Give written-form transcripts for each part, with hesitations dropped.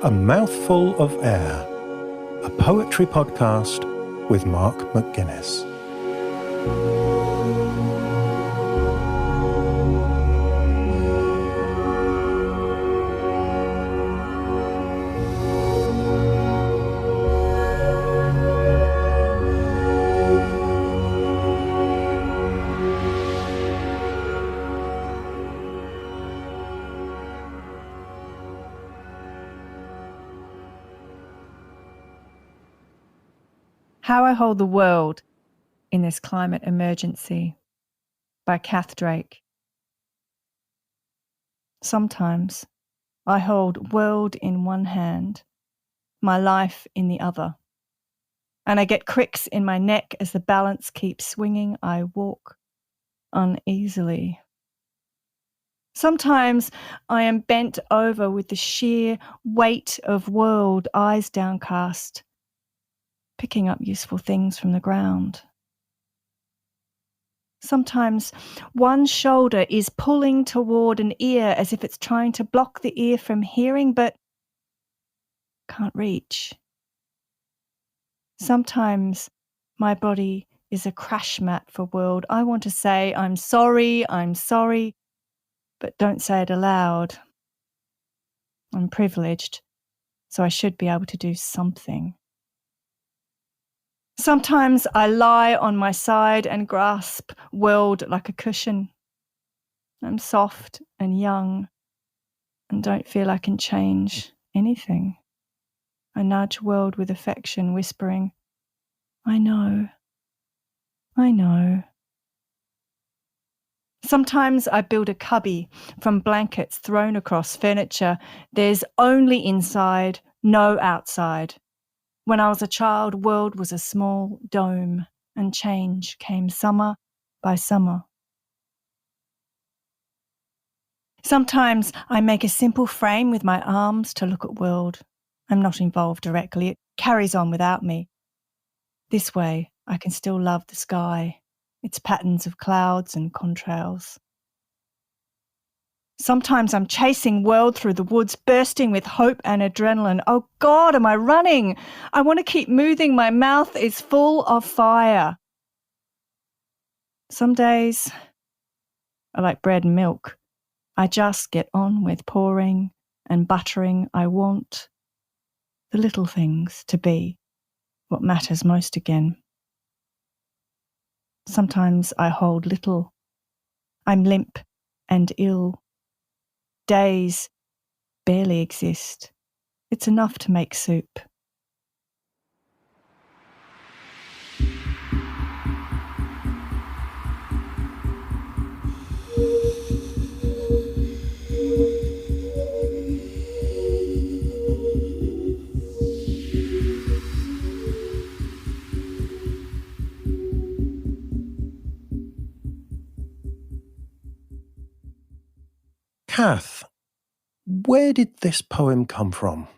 A Mouthful of Air, a poetry podcast with Mark McGuinness. How I Hold the World in This Climate Emergency by Cath Drake. Sometimes I hold world in one hand, my life in the other, and I get cricks in my neck as the balance keeps swinging. I walk uneasily. Sometimes I am bent over with the sheer weight of world, eyes downcast, picking up useful things from the ground. Sometimes one shoulder is pulling toward an ear as if it's trying to block the ear from hearing, but can't reach. Sometimes my body is a crash mat for world. I want to say, I'm sorry, but don't say it aloud. I'm privileged, so I should be able to do something. Sometimes I lie on my side and grasp world like a cushion. I'm soft and young and don't feel I can change anything. I nudge world with affection, whispering, I know. Sometimes I build a cubby from blankets thrown across furniture. There's only inside, no outside. When I was a child, world was a small dome, and change came summer by summer. Sometimes I make a simple frame with my arms to look at world. I'm not involved directly. It carries on without me. This way, I can still love the sky, its patterns of clouds and contrails. Sometimes I'm chasing world through the woods, bursting with hope and adrenaline. Oh God, am I running? I want to keep moving. My mouth is full of fire. Some days are like bread and milk. I just get on with pouring and buttering. I want the little things to be what matters most again. Sometimes I hold little. I'm limp and ill. Days barely exist. It's enough to make soup. Cath, where did this poem come from?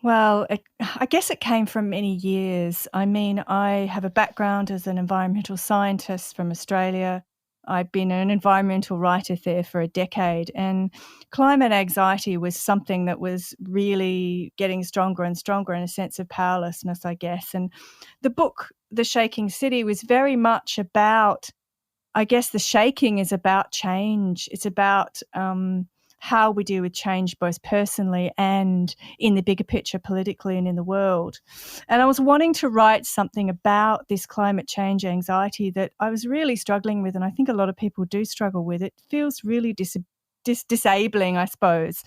Well, I guess it came from many years. I mean, I have a background as an environmental scientist from Australia. I've been an environmental writer there for a decade, and climate anxiety was something that was really getting stronger and stronger, in a sense of powerlessness, I guess. And the book, The Shaking City, was very much about, I guess the shaking is about change. It's about how we deal with change both personally and in the bigger picture politically and in the world. And I was wanting to write something about this climate change anxiety that I was really struggling with, and I think a lot of people do struggle with. It feels really disabling, I suppose,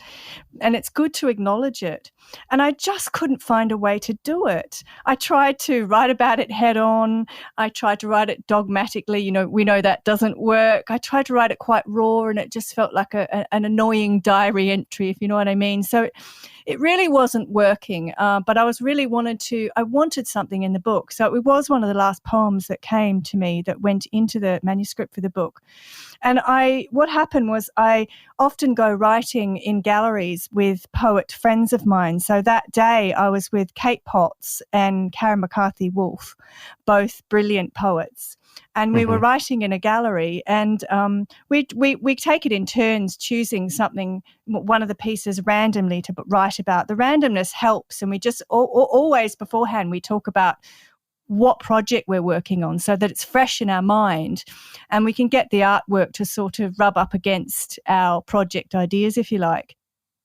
and it's good to acknowledge it. And I just couldn't find a way to do it. I tried to write about it head on. I tried to write it dogmatically. We know that doesn't work. I tried to write it quite raw, and it just felt like an annoying diary entry, if you know what I mean. So it really wasn't working, but I wanted something in the book. So it was one of the last poems that came to me that went into the manuscript for the book. And what happened was I often go writing in galleries with poet friends of mine. So that day I was with Kate Potts and Karen McCarthy-Wolf, both brilliant poets. And we were writing in a gallery, and we take it in turns, choosing something, one of the pieces randomly to write about. The randomness helps, and we just always beforehand we talk about what project we're working on so that it's fresh in our mind and we can get the artwork to sort of rub up against our project ideas, if you like.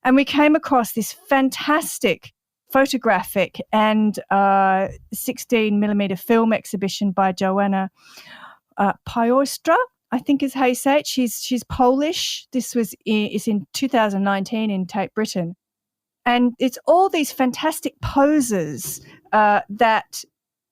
And we came across this fantastic photographic and 16 millimeter film exhibition by Joanna Piostra, I think is how you say it. She's Polish. This is in 2019 in Tate Britain. And it's all these fantastic poses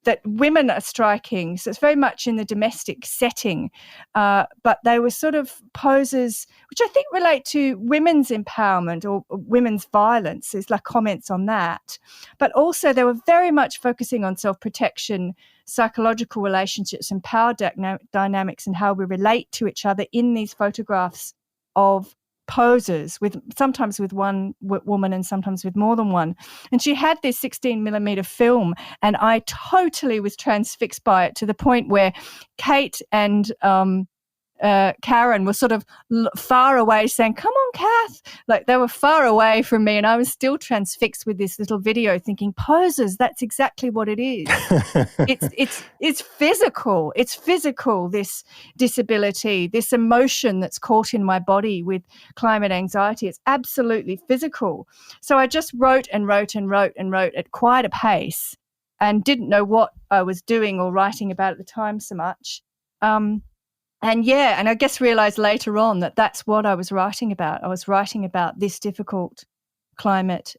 that women are striking. So it's very much in the domestic setting. But they were sort of poses which I think relate to women's empowerment or women's violence. There's like comments on that. But also they were very much focusing on self-protection, psychological relationships and power dynamics and how we relate to each other in these photographs of poses, sometimes with one woman and sometimes with more than one. And she had this 16 millimeter film, and I totally was transfixed by it to the point where Kate and Karen were sort of far away saying, "Come on, Cath." Like they were far away from me, and I was still transfixed with this little video thinking, poses, that's exactly what it is. It's physical. It's physical, this disability, this emotion that's caught in my body with climate anxiety. It's absolutely physical. So I just wrote and wrote and wrote and wrote at quite a pace and didn't know what I was doing or writing about at the time so much. And I guess realised later on that that's what I was writing about. I was writing about this difficult climate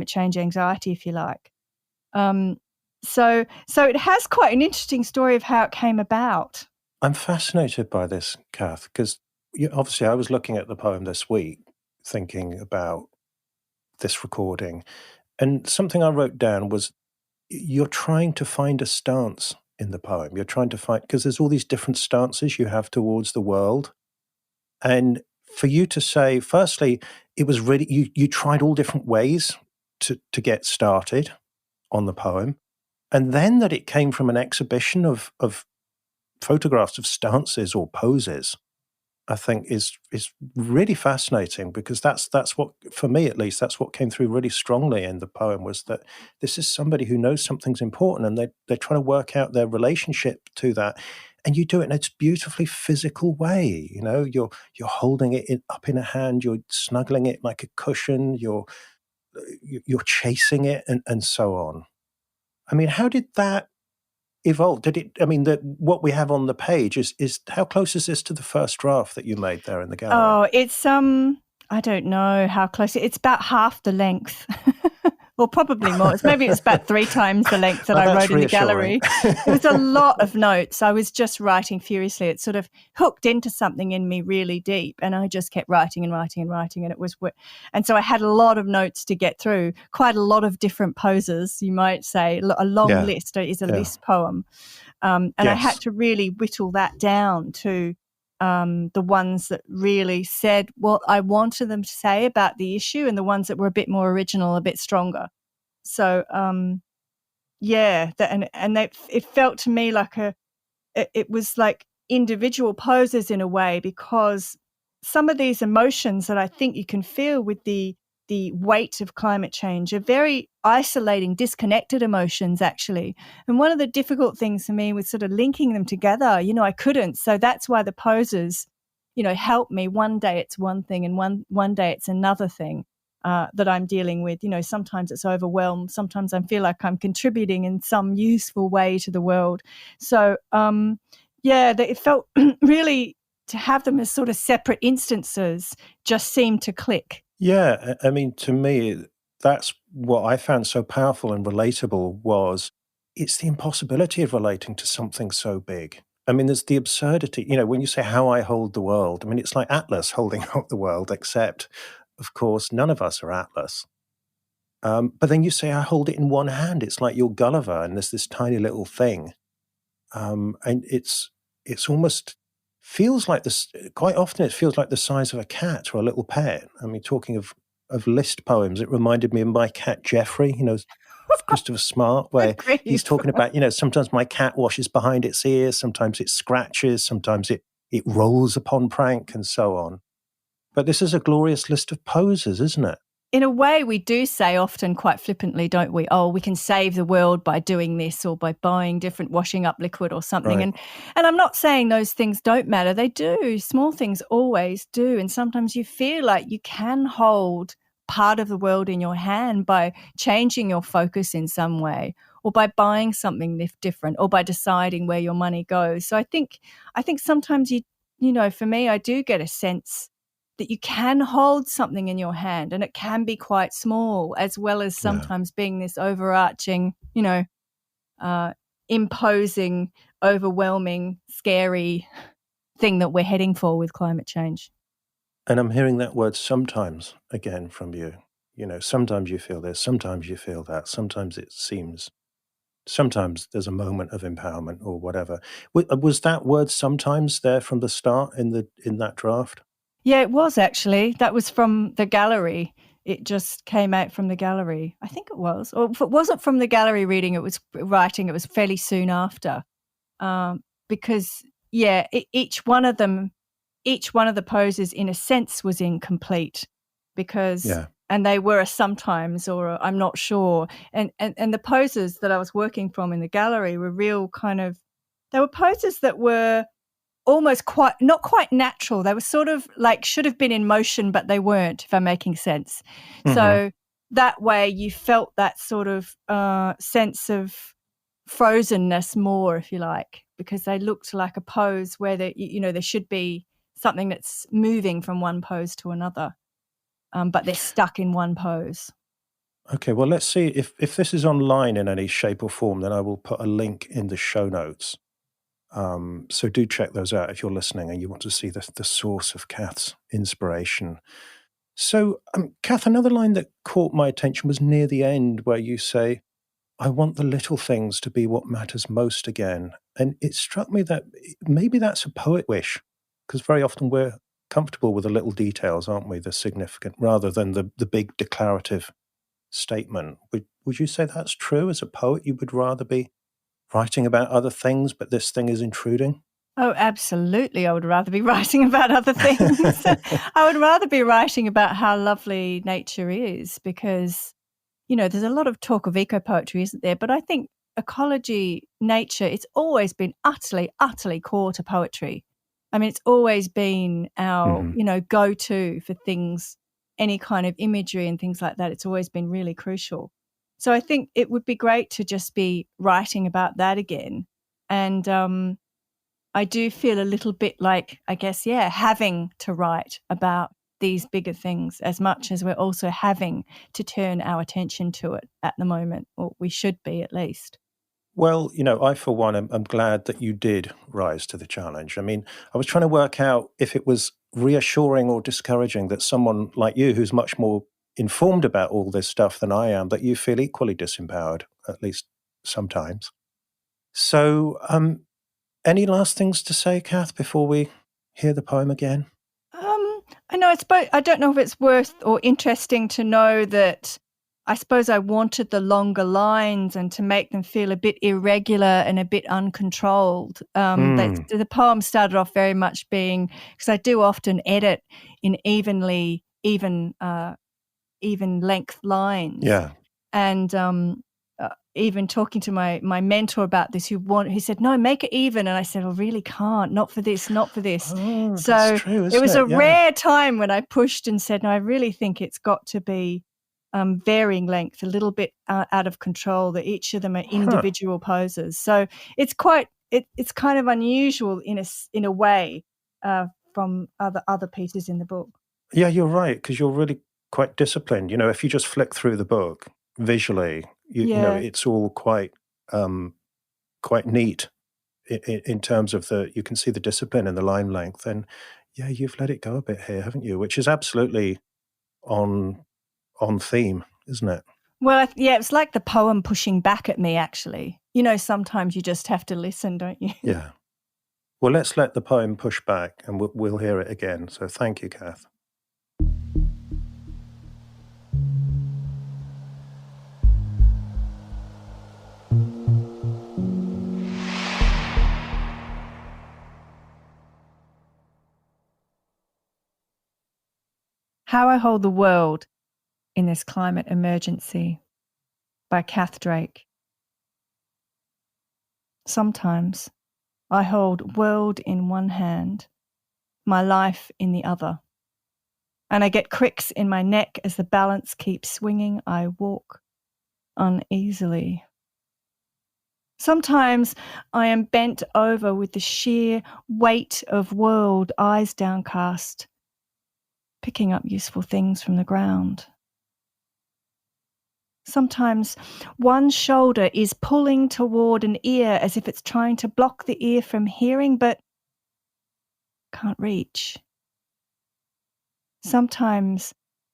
change anxiety, if you like. So it has quite an interesting story of how it came about. I'm fascinated by this, Cath, because obviously I was looking at the poem this week, thinking about this recording, and something I wrote down was you're trying to find a stance in the poem. You're trying to find, because there's all these different stances you have towards the world. And for you to say, firstly, it was really, you tried all different ways to get started on the poem. And then that it came from an exhibition of photographs of stances or poses, I think is really fascinating, because that's what, for me at least, that's what came through really strongly in the poem, was that this is somebody who knows something's important and they're trying to work out their relationship to that. And you do it in a beautifully physical way. You know, you're holding it up in a hand, you're snuggling it like a cushion, you're chasing it and so on. I mean, how did that evolve? Did it? I mean, what we have on the page is how close is this to the first draft that you made there in the gallery? Oh, it's I don't know how close. It's about half the length, or probably more. Maybe it's about 3 times the length that I wrote in the gallery. It was a lot of notes. I was just writing furiously. It sort of hooked into something in me really deep, and I just kept writing and writing and writing. And so I had a lot of notes to get through. Quite a lot of different poses, you might say. A long list. It is a list poem, and I had to really whittle that down to the ones that really said what I wanted them to say about the issue, and the ones that were a bit more original, a bit stronger. So, it felt to me like it was like individual poses in a way, because some of these emotions that I think you can feel with the weight of climate change are very isolating, disconnected emotions, actually. And one of the difficult things for me was sort of linking them together. I couldn't. So that's why the poses, help me. One day it's one thing and one day it's another thing that I'm dealing with. Sometimes it's overwhelmed. Sometimes I feel like I'm contributing in some useful way to the world. So, it felt really, to have them as sort of separate instances just seemed to click. Yeah, I mean, to me, that's what I found so powerful and relatable, was it's the impossibility of relating to something so big. I mean, there's the absurdity, when you say how I hold the world, I mean, it's like Atlas holding up the world, except, of course, none of us are Atlas. But then you say I hold it in one hand. It's like you're Gulliver and there's this tiny little thing. And it's almost feels like this. Quite often, it feels like the size of a cat or a little pet. I mean, talking of list poems, it reminded me of my cat Geoffrey. Of Christopher Smart, where he's Grief. talking about, sometimes my cat washes behind its ears, sometimes it scratches, sometimes it rolls upon prank, and so on. But this is a glorious list of poses, isn't it? In a way, we do say often quite flippantly, don't we? Oh, we can save the world by doing this or by buying different washing up liquid or something. Right. And I'm not saying those things don't matter. They do. Small things always do. And sometimes you feel like you can hold part of the world in your hand by changing your focus in some way, or by buying something different, or by deciding where your money goes. So I think sometimes for me, I do get a sense that you can hold something in your hand, and it can be quite small, as well as sometimes being this overarching, imposing, overwhelming, scary thing that we're heading for with climate change. And I'm hearing that word sometimes again from you. Sometimes you feel this, sometimes you feel that, sometimes there's a moment of empowerment or whatever. Was that word sometimes there from the start in that draft? Yeah, it was actually. That was from the gallery. It just came out from the gallery. I think it was. Or if it wasn't from the gallery reading, it was writing. It was fairly soon after. Because, each one of the poses, in a sense, was incomplete because, and they were a sometimes or a I'm not sure. And the poses that I was working from in the gallery were they were poses that were almost not quite natural. They were sort of like should have been in motion, but they weren't, if I'm making sense. Mm-hmm. So that way you felt that sort of sense of frozenness more, if you like, because they looked like a pose where there should be something that's moving from one pose to another, but they're stuck in one pose. Okay, well, let's see if this is online in any shape or form, then I will put a link in the show notes. So do check those out if you're listening and you want to see the source of Cath's inspiration. So, Cath, another line that caught my attention was near the end where you say, I want the little things to be what matters most again. And it struck me that maybe that's a poet wish, because very often we're comfortable with the little details, aren't we? The significant, rather than the big declarative statement. Would you say that's true? As a poet, you would rather be writing about other things, but this thing is intruding? Oh, absolutely. I would rather be writing about other things. I would rather be writing about how lovely nature is because, there's a lot of talk of eco-poetry, isn't there? But I think ecology, nature, it's always been utterly, utterly core to poetry. I mean, it's always been our, go-to for things, any kind of imagery and things like that. It's always been really crucial. So I think it would be great to just be writing about that again. And I do feel a little bit like, I guess, having to write about these bigger things as much as we're also having to turn our attention to it at the moment, or we should be at least. Well, I, for one, am glad that you did rise to the challenge. I mean, I was trying to work out if it was reassuring or discouraging that someone like you, who's much more informed about all this stuff than I am, that you feel equally disempowered, at least sometimes. So, any last things to say, Cath, before we hear the poem again? I know. I don't know if it's worth or interesting to know that I suppose I wanted the longer lines and to make them feel a bit irregular and a bit uncontrolled. The poem started off very much being, because I do often edit in even length lines. Yeah. And even talking to my mentor about this, who said, no, make it even. And I said, I really can't, not for this. Oh, so that's true, isn't it was it? a rare time when I pushed and said, no, I really think it's got to be varying length, a little bit out of control, that each of them are individual poses. So it's it's kind of unusual in a way from other pieces in the book. Yeah, you're right, because you're really quite disciplined. If you just flick through the book visually, it's all quite neat in terms of you can see the discipline and the line length. And yeah, you've let it go a bit here, haven't you? Which is absolutely on theme, isn't it? Well, it's like the poem pushing back at me, actually. Sometimes you just have to listen, don't you? Yeah. Well, let's let the poem push back and we'll hear it again. So thank you, Cath. How I Hold the World in This Climate Emergency by Cath Drake. Sometimes I hold world in one hand, my life in the other, and I get cricks in my neck as the balance keeps swinging. I walk uneasily. Sometimes I am bent over with the sheer weight of world, eyes downcast, picking up useful things from the ground. Sometimes one shoulder is pulling toward an ear as if it's trying to block the ear from hearing, but can't reach. Sometimes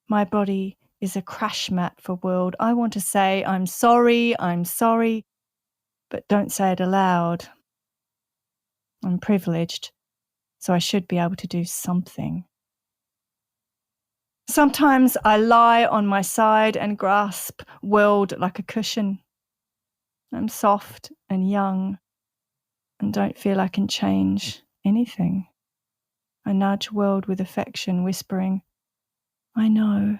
my body is a crash mat for world. I want to say, I'm sorry, but don't say it aloud. I'm privileged, so I should be able to do something. Sometimes I lie on my side and grasp world like a cushion. I'm soft and young and don't feel I can change anything. I nudge world with affection, whispering, I know.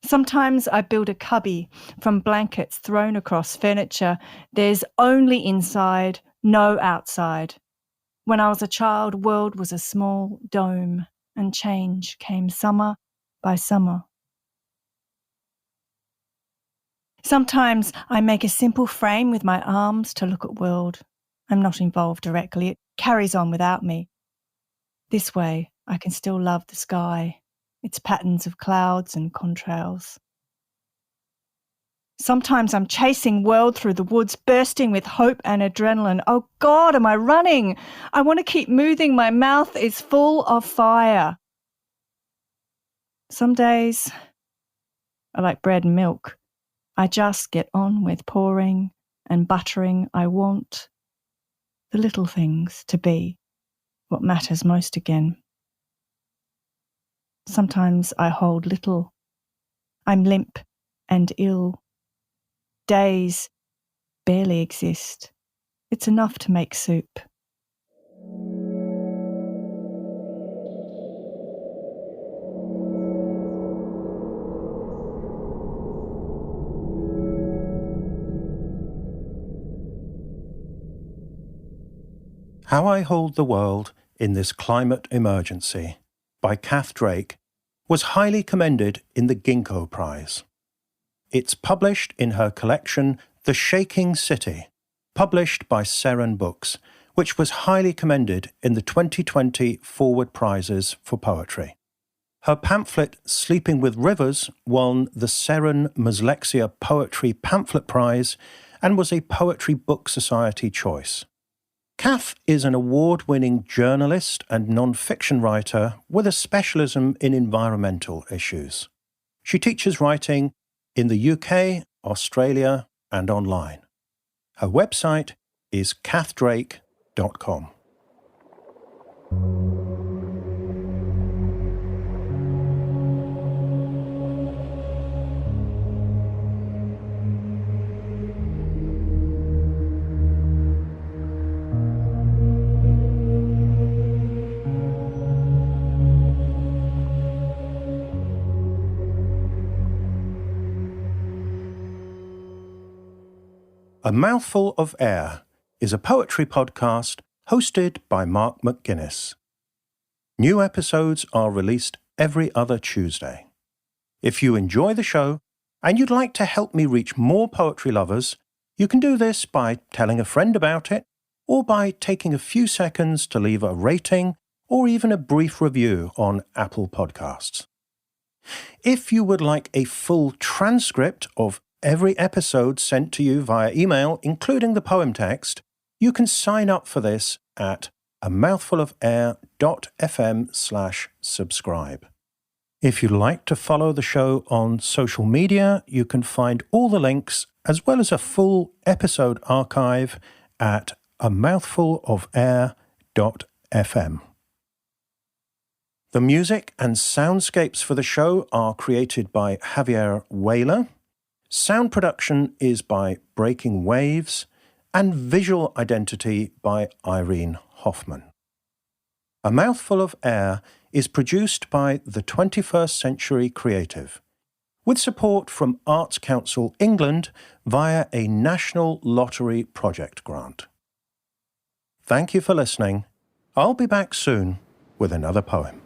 Sometimes I build a cubby from blankets thrown across furniture. There's only inside, no outside. When I was a child, world was a small dome, and change came summer by summer. Sometimes I make a simple frame with my arms to look at world. I'm not involved directly. It carries on without me. This way, I can still love the sky, its patterns of clouds and contrails. Sometimes I'm chasing world through the woods, bursting with hope and adrenaline. Oh God, am I running? I want to keep moving. My mouth is full of fire. Some days are like bread and milk. I just get on with pouring and buttering. I want the little things to be what matters most again. Sometimes I hold little. I'm limp and ill. Days barely exist. It's enough to make soup. How I Hold the World in This Climate Emergency by Cath Drake was highly commended in the Gingko Prize. It's published in her collection The Shaking City, published by Seren Books, which was highly commended in the 2020 Forward Prizes for Poetry. Her pamphlet Sleeping with Rivers won the Seren Mslexia Poetry Pamphlet Prize and was a Poetry Book Society choice. Cath is an award-winning journalist and nonfiction writer with a specialism in environmental issues. She teaches writing in the UK, Australia, and online. Her website is cathdrake.com. A Mouthful of Air is a poetry podcast hosted by Mark McGuinness. New episodes are released every other Tuesday. If you enjoy the show and you'd like to help me reach more poetry lovers, you can do this by telling a friend about it or by taking a few seconds to leave a rating or even a brief review on Apple Podcasts. If you would like a full transcript of every episode sent to you via email, including the poem text, you can sign up for this at amouthfulofair.fm/subscribe. If you'd like to follow the show on social media, you can find all the links as well as a full episode archive at amouthfulofair.fm. The music and soundscapes for the show are created by Javier Whaler. Sound production is by Breaking Waves, and visual identity by Irene Hoffman. A Mouthful of Air is produced by the 21st Century Creative, with support from Arts Council England via a National Lottery Project grant. Thank you for listening. I'll be back soon with another poem.